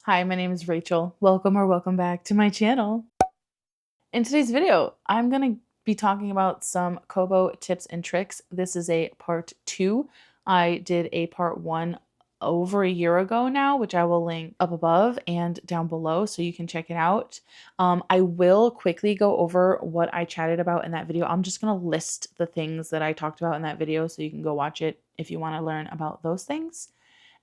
Hi, my name is Rachel. Welcome back to my channel. In today's video, I'm going to be talking about some Kobo tips and tricks. This is a part 2. I did a part 1 over a year ago now, which I will link up above and down below so you can check it out. I will quickly go over what I chatted about in that video. I'm just going to list the things that I talked about in that video so you can go watch it if you want to learn about those things.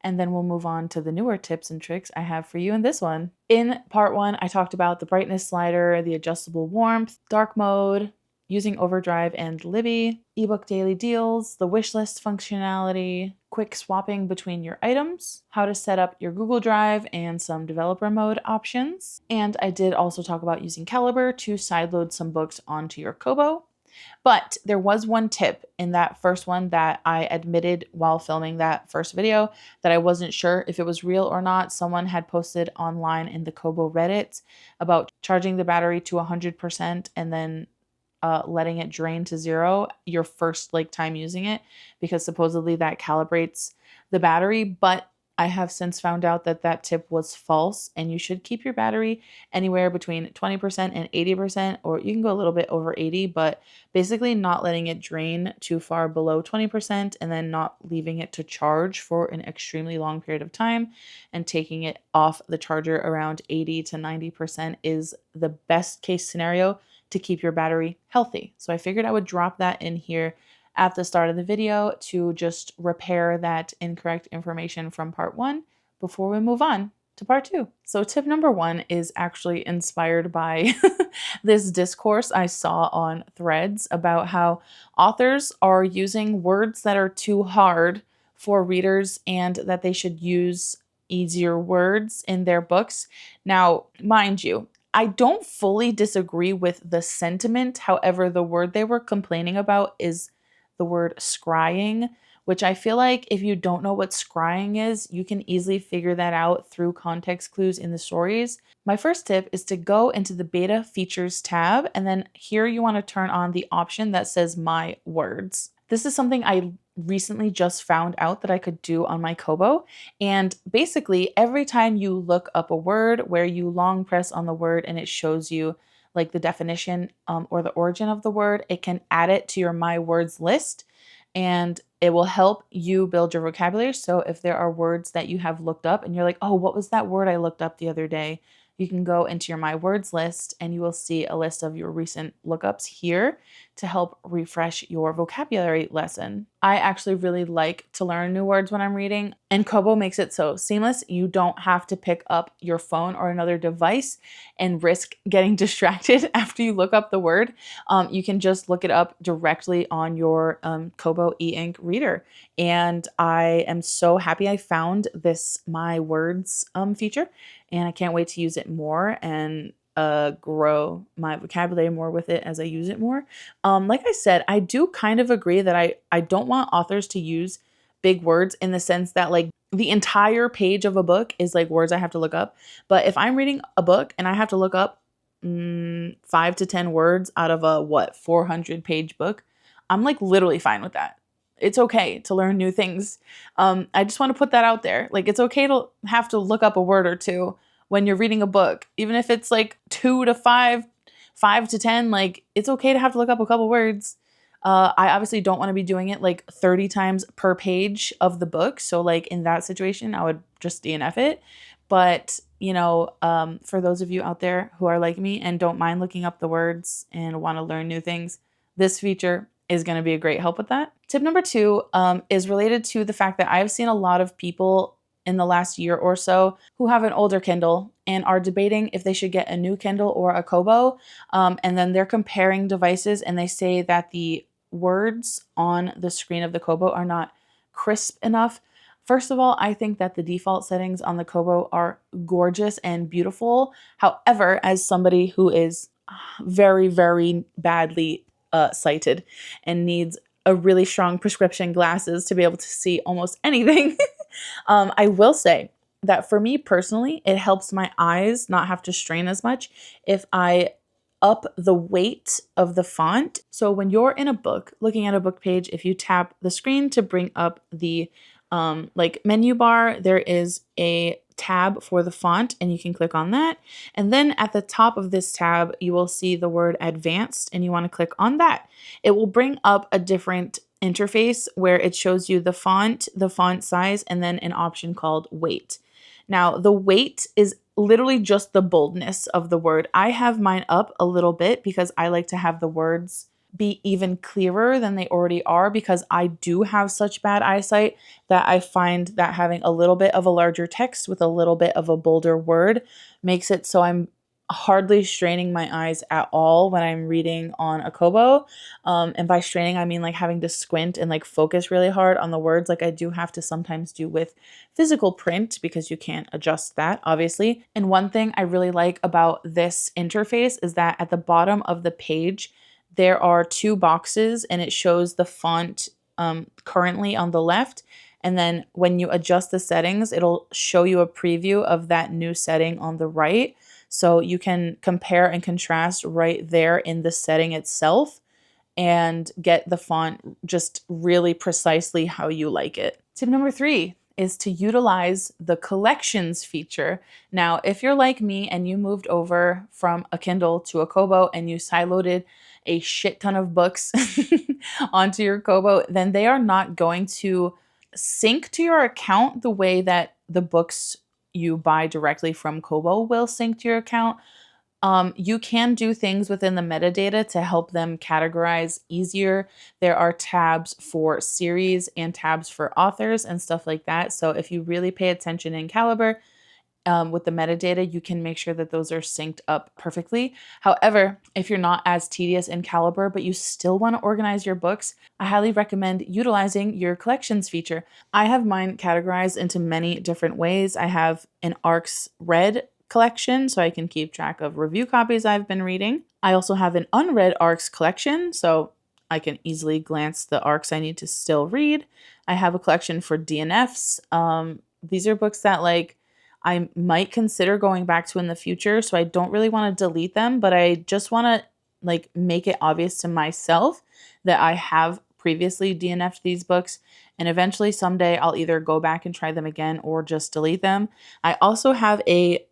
And then we'll move on to the newer tips and tricks I have for you in this one. In part 1, I talked about the brightness slider, the adjustable warmth, dark mode, using Overdrive and Libby, ebook daily deals, the wishlist functionality, quick swapping between your items, how to set up your Google Drive, and some developer mode options. And I did also talk about using Calibre to sideload some books onto your Kobo. But there was one tip in that first one that I admitted while filming that first video that I wasn't sure if it was real or not. Someone had posted online in the Kobo Reddit about charging the battery to 100% and then letting it drain to 0 your first time using it, because supposedly that calibrates the battery. But I have since found out that that tip was false, and you should keep your battery anywhere between 20% and 80%, or you can go a little bit over 80, but basically not letting it drain too far below 20% and then not leaving it to charge for an extremely long period of time and taking it off the charger around 80 to 90% is the best case scenario to keep your battery healthy. So I figured I would drop that in here at the start of the video to just repair that incorrect information from part 1 before we move on to part 2. So tip number 1 is actually inspired by this discourse I saw on Threads about how authors are using words that are too hard for readers and that they should use easier words in their books. Now, mind you, I don't fully disagree with the sentiment. However, the word they were complaining about is the word scrying, which I feel like if you don't know what scrying is, you can easily figure that out through context clues in the stories. My first tip is to go into the beta features tab, and then here you want to turn on the option that says my words. This is something I recently just found out that I could do on my Kobo. And basically, every time you look up a word where you long press on the word and it shows you like the definition or the origin of the word, it can add it to your My Words list, and it will help you build your vocabulary. So if there are words that you have looked up and you're like, oh, what was that word I looked up the other day? You can go into your My Words list and you will see a list of your recent lookups here to help refresh your vocabulary lesson. I actually really like to learn new words when I'm reading, and Kobo makes it so seamless. You don't have to pick up your phone or another device and risk getting distracted after you look up the word. You can just look it up directly on your Kobo e-ink reader. And I am so happy I found this My Words feature, and I can't wait to use it more and grow my vocabulary more with it as I use it more. Like I said, I do kind of agree that I don't want authors to use big words in the sense that like the entire page of a book is like words I have to look up. But if I'm reading a book and I have to look up 5 to 10 words out of a 400 page book, I'm like literally fine with that. It's okay to learn new things. I just want to put that out there. Like, it's okay to have to look up a word or two when you're reading a book, even if it's like 2 to 5, 5 to 10, like it's okay to have to look up a couple words. I obviously don't want to be doing it like 30 times per page of the book. So like in that situation, I would just DNF it. But, for those of you out there who are like me and don't mind looking up the words and want to learn new things, this feature is going to be a great help with that. Tip number 2 is related to the fact that I've seen a lot of people in the last year or so who have an older Kindle and are debating if they should get a new Kindle or a Kobo. And then they're comparing devices and they say that the words on the screen of the Kobo are not crisp enough. First of all, I think that the default settings on the Kobo are gorgeous and beautiful. However, as somebody who is very, very badly sighted and needs a really strong prescription glasses to be able to see almost anything, I will say that for me personally, it helps my eyes not have to strain as much if I up the weight of the font. So when you're in a book, looking at a book page, if you tap the screen to bring up the menu bar, there is a tab for the font, and you can click on that. And then at the top of this tab, you will see the word advanced, and you want to click on that. It will bring up a different interface where it shows you the font size, and then an option called weight. Now, the weight is literally just the boldness of the word. I have mine up a little bit because I like to have the words be even clearer than they already are, because I do have such bad eyesight that I find that having a little bit of a larger text with a little bit of a bolder word makes it so I'm hardly straining my eyes at all when I'm reading on a Kobo. And by straining, I mean like having to squint and like focus really hard on the words, like I do have to sometimes do with physical print, because you can't adjust that, obviously. And one thing I really like about this interface is that at the bottom of the page, there are two boxes, and it shows the font currently on the left. And then when you adjust the settings, it'll show you a preview of that new setting on the right. So you can compare and contrast right there in the setting itself and get the font just really precisely how you like it. Tip number 3 is to utilize the collections feature. Now, if you're like me and you moved over from a Kindle to a Kobo and you sideloaded a shit ton of books onto your Kobo, then they are not going to sync to your account the way that the books you buy directly from Kobo will sync to your account. You can do things within the metadata to help them categorize easier. There are tabs for series and tabs for authors and stuff like that. So if you really pay attention in Calibre, with the metadata, you can make sure that those are synced up perfectly. However, if you're not as tedious in Calibre, but you still want to organize your books, I highly recommend utilizing your collections feature. I have mine categorized into many different ways. I have an ARCs read collection, so I can keep track of review copies I've been reading. I also have an unread ARCs collection, so I can easily glance the ARCs I need to still read. I have a collection for DNFs. These are books that like I might consider going back to in the future, so I don't really want to delete them, but I just want to like make it obvious to myself that I have previously DNF'd these books, and eventually someday I'll either go back and try them again or just delete them. I also have a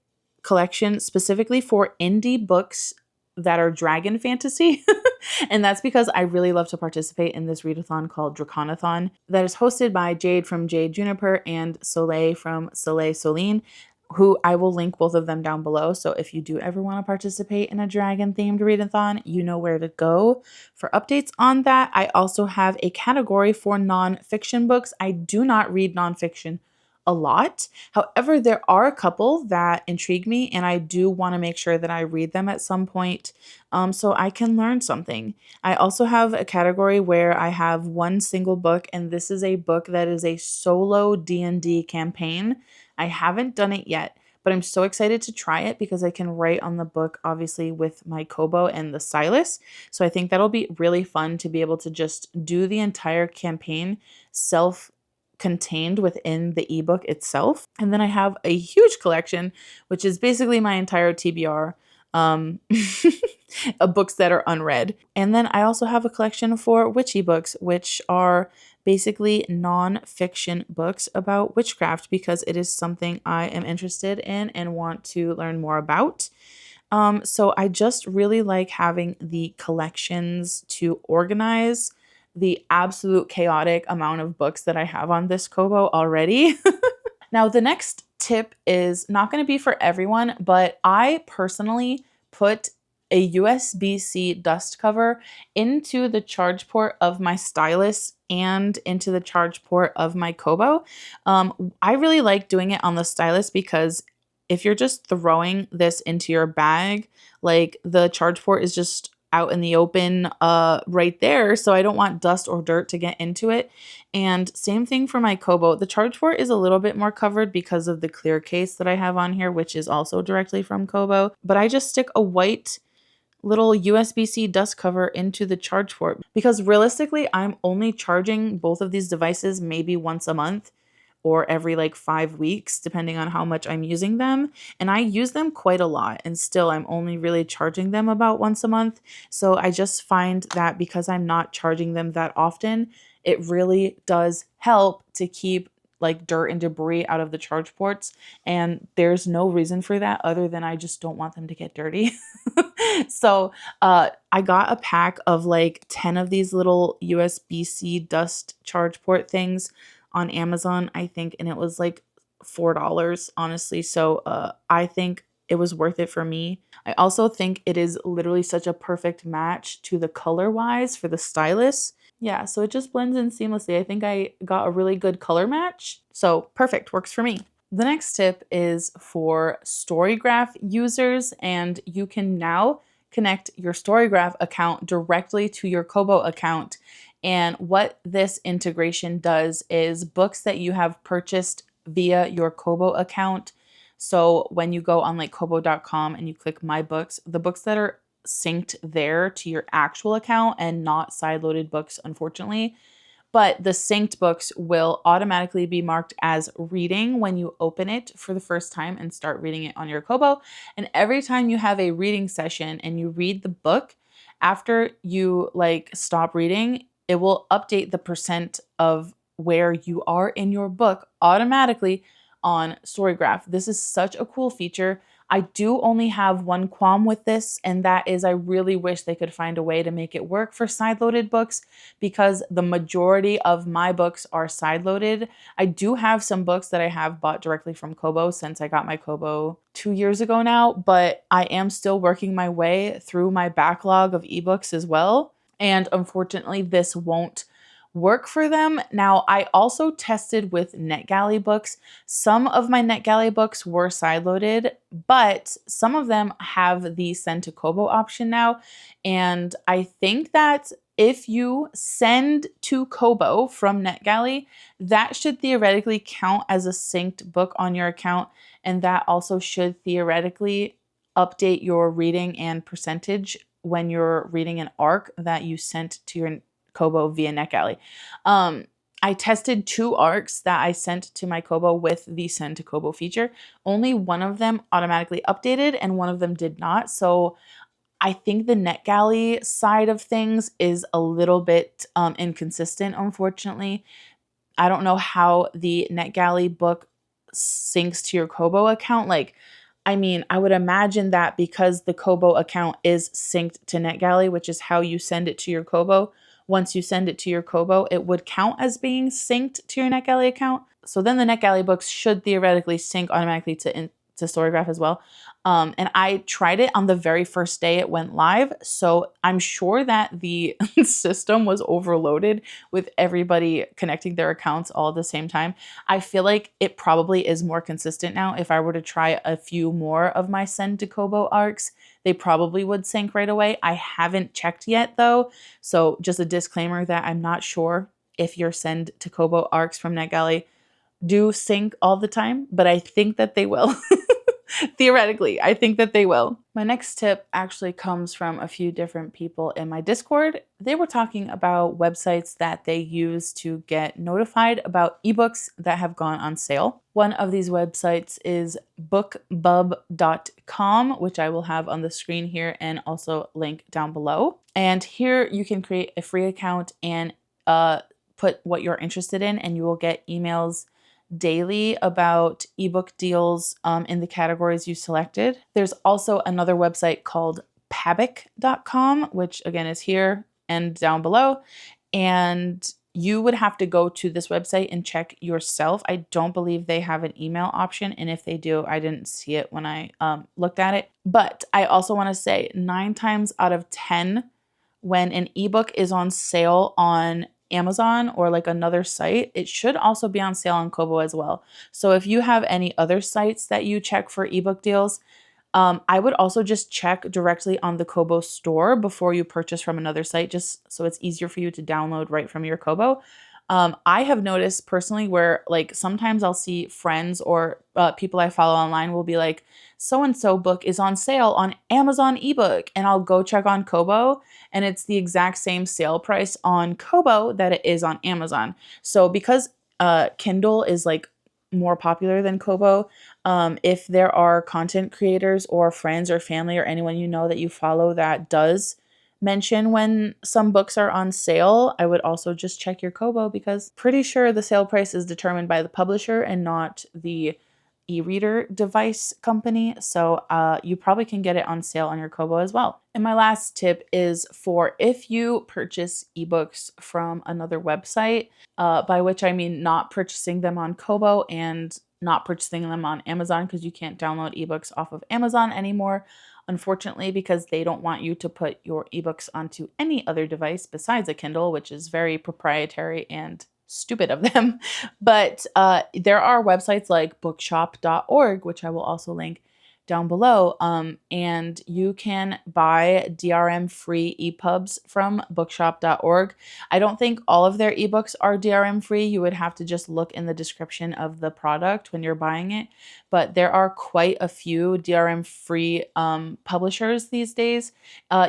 collection specifically for indie books that are dragon fantasy. And that's because I really love to participate in this readathon called Draconathon that is hosted by Jade from Jade Juniper and Soleil from Soleil Soline, who I will link both of them down below. So if you do ever want to participate in a dragon themed readathon, you know where to go for updates on that. I also have a category for nonfiction books. I do not read nonfiction a lot. However, there are a couple that intrigue me, and I do want to make sure that I read them at some point, so I can learn something. I also have a category where I have one single book, and this is a book that is a solo D&D campaign. I haven't done it yet, but I'm so excited to try it because I can write on the book, obviously, with my Kobo and the stylus. So I think that'll be really fun to be able to just do the entire campaign self-contained within the ebook itself. And then I have a huge collection, which is basically my entire TBR of books that are unread. And then I also have a collection for witchy books, which are basically non-fiction books about witchcraft, because it is something I am interested in and want to learn more about. So I just really like having the collections to organize the absolute chaotic amount of books that I have on this Kobo already. Now, the next tip is not going to be for everyone, but I personally put a USB-C dust cover into the charge port of my stylus and into the charge port of my Kobo. I really like doing it on the stylus because if you're just throwing this into your bag, like the charge port is just out in the open right there, so I don't want dust or dirt to get into it. And same thing for my Kobo. The charge port is a little bit more covered because of the clear case that I have on here, which is also directly from Kobo. But I just stick a white little USB-C dust cover into the charge port because realistically, I'm only charging both of these devices maybe once a month or every like 5 weeks, depending on how much I'm using them. And I use them quite a lot, and still I'm only really charging them about once a month. So I just find that because I'm not charging them that often, it really does help to keep like dirt and debris out of the charge ports. And there's no reason for that other than I just don't want them to get dirty. So I got a pack of like 10 of these little USB-C dust charge port things on Amazon, I think, and it was like $4, honestly. So I think it was worth it for me. I also think it is literally such a perfect match to the color wise for the stylus. Yeah, so it just blends in seamlessly. I think I got a really good color match. So perfect, works for me. The next tip is for Storygraph users, and you can now connect your Storygraph account directly to your Kobo account. And what this integration does is books that you have purchased via your Kobo account. So when you go on like kobo.com and you click my books, the books that are synced there to your actual account and not sideloaded books, unfortunately, but the synced books will automatically be marked as reading when you open it for the first time and start reading it on your Kobo. And every time you have a reading session and you read the book, after you like stop reading, it will update the percent of where you are in your book automatically on Storygraph. This is such a cool feature. I do only have one qualm with this, and that is I really wish they could find a way to make it work for sideloaded books, because the majority of my books are sideloaded. I do have some books that I have bought directly from Kobo since I got my Kobo 2 years ago now, but I am still working my way through my backlog of ebooks as well. And unfortunately, this won't work for them. Now, I also tested with NetGalley books. Some of my NetGalley books were sideloaded, but some of them have the send to Kobo option now. And I think that if you send to Kobo from NetGalley, that should theoretically count as a synced book on your account. And that also should theoretically update your reading and percentage when you're reading an arc that you sent to your Kobo via NetGalley. I tested 2 arcs that I sent to my Kobo with the send to Kobo feature. Only one of them automatically updated and one of them did not. So I think the NetGalley side of things is a little bit inconsistent, unfortunately. I don't know how the NetGalley book syncs to your Kobo account. Like, I mean, I would imagine that because the Kobo account is synced to NetGalley, which is how you send it to your Kobo. Once you send it to your Kobo, it would count as being synced to your NetGalley account. So then the NetGalley books should theoretically sync automatically to Storygraph as well. And I tried it on the very first day it went live. So I'm sure that the system was overloaded with everybody connecting their accounts all at the same time. I feel like it probably is more consistent now. If I were to try a few more of my send to Kobo arcs, they probably would sync right away. I haven't checked yet though. So just a disclaimer that I'm not sure if your send to Kobo arcs from NetGalley do sync all the time, but I think that they will. Theoretically, I think that they will. My next tip actually comes from a few different people in my Discord. They were talking about websites that they use to get notified about ebooks that have gone on sale. One of these websites is bookbub.com, which I will have on the screen here and also link down below. And here you can create a free account and put what you're interested in, and you will get emails daily about ebook deals in the categories you selected. There's also another website called pabic.com, which again is here and down below. And you would have to go to this website and check yourself. I don't believe they have an email option. And if they do, I didn't see it when I looked at it. But I also want to say 9 times out of 10, when an ebook is on sale on Amazon or like another site, it should also be on sale on Kobo as well. So if you have any other sites that you check for ebook deals, I would also just check directly on the Kobo store before you purchase from another site, just so it's easier for you to download right from your Kobo. I have noticed personally where like sometimes I'll see friends or people I follow online will be like, so-and-so book is on sale on Amazon ebook. And I'll go check on Kobo and it's the exact same sale price on Kobo that it is on Amazon. So because Kindle is like more popular than Kobo, if there are content creators or friends or family or anyone you know that you follow that does mention when some books are on sale. I would also just check your Kobo because pretty sure the sale price is determined by the publisher and not the e-reader device company. So you probably can get it on sale on your Kobo as well. And my last tip is for if you purchase ebooks from another website, by which I mean not purchasing them on Kobo and not purchasing them on Amazon, because you can't download ebooks off of Amazon anymore, unfortunately, because they don't want you to put your ebooks onto any other device besides a Kindle, which is very proprietary and stupid of them. But there are websites like bookshop.org, which I will also link down below, and you can buy DRM free epubs from bookshop.org. I don't think all of their ebooks are DRM free. You would have to just look in the description of the product when you're buying it, but there are quite a few DRM free publishers these days.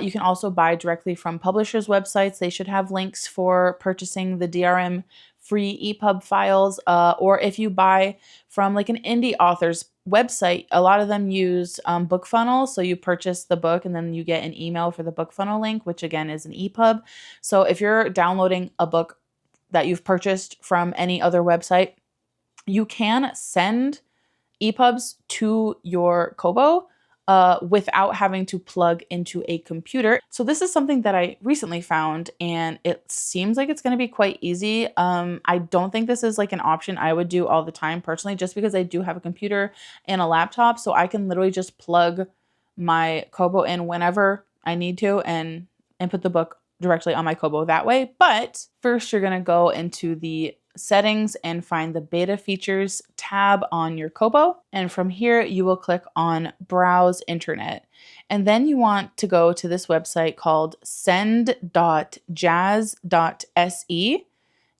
You can also buy directly from publishers' websites. They should have links for purchasing the DRM free EPUB files, or if you buy from like an indie author's website, a lot of them use BookFunnel. So you purchase the book and then you get an email for the BookFunnel link, which again is an EPUB. So if you're downloading a book that you've purchased from any other website, you can send EPUBs to your Kobo without having to plug into a computer. So this is something that I recently found, and it seems like it's going to be quite easy. I don't think this is like an option I would do all the time personally, just because I do have a computer and a laptop, so I can literally just plug my Kobo in whenever I need to and input the book directly on my Kobo that way. But first, you're going to go into the settings and find the beta features tab on your Kobo. And from here, you will click on browse internet. And then you want to go to this website called send.jazz.se.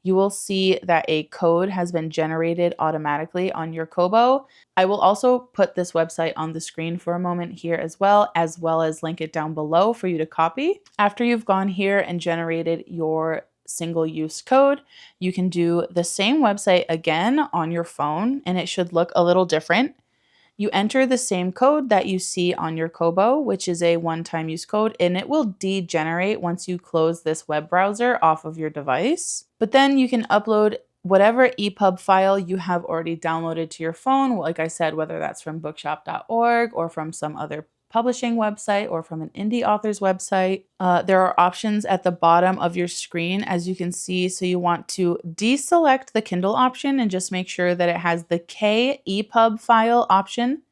You will see that a code has been generated automatically on your Kobo. I will also put this website on the screen for a moment here as well as link it down below for you to copy. After you've gone here and generated your single-use code, you can do the same website again on your phone, and it should look a little different. You enter the same code that you see on your Kobo, which is a one-time use code, and it will degenerate once you close this web browser off of your device. But then you can upload whatever EPUB file you have already downloaded to your phone, like I said, whether that's from bookshop.org or from some other publishing website or from an indie author's website. There are options at the bottom of your screen, as you can see. So you want to deselect the Kindle option and just make sure that it has the K EPUB file option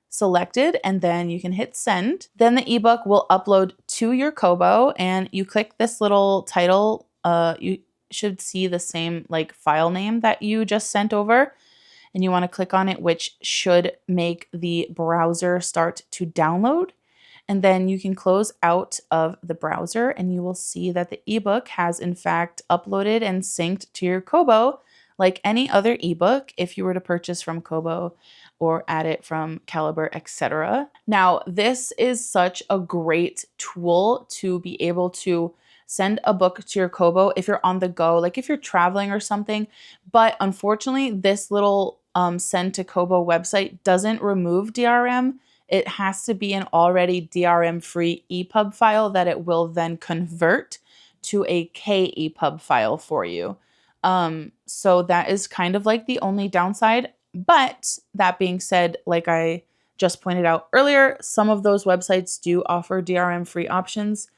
selected, and then you can hit send. Then the ebook will upload to your Kobo, and you click this little title. You should see the same like file name that you just sent over, and you want to click on it, which should make the browser start to download. And then you can close out of the browser, and you will see that the ebook has in fact uploaded and synced to your Kobo like any other ebook if you were to purchase from Kobo or add it from Caliber, etc. Now, this is such a great tool to be able to send a book to your Kobo if you're on the go, like if you're traveling or something. But unfortunately, this little send to Kobo website doesn't remove DRM. It has to be an already DRM-free EPUB file that it will then convert to a KEPUB file for you. So that is kind of like the only downside. But that being said, like I just pointed out earlier, some of those websites do offer DRM-free options,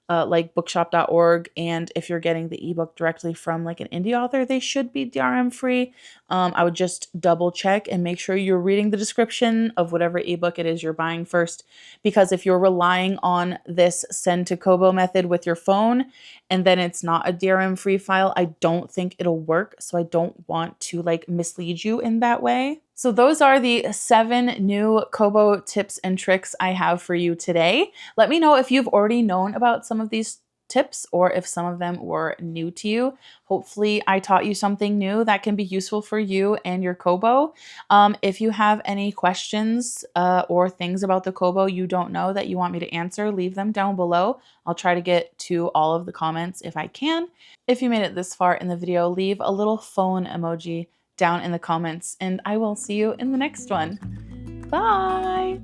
like bookshop.org. And if you're getting the ebook directly from like an indie author, they should be DRM free. I would just double check and make sure you're reading the description of whatever ebook it is you're buying first. Because if you're relying on this send to Kobo method with your phone and then it's not a DRM free file, I don't think it'll work. So I don't want to like mislead you in that way. So those are the 7 new Kobo tips and tricks I have for you today. Let me know if you've already known about some of these tips or if some of them were new to you. Hopefully I taught you something new that can be useful for you and your Kobo. If you have any questions or things about the Kobo you don't know that you want me to answer, leave them down below. I'll try to get to all of the comments if I can. If you made it this far in the video, leave a little phone emoji down in the comments, and I will see you in the next one. Bye!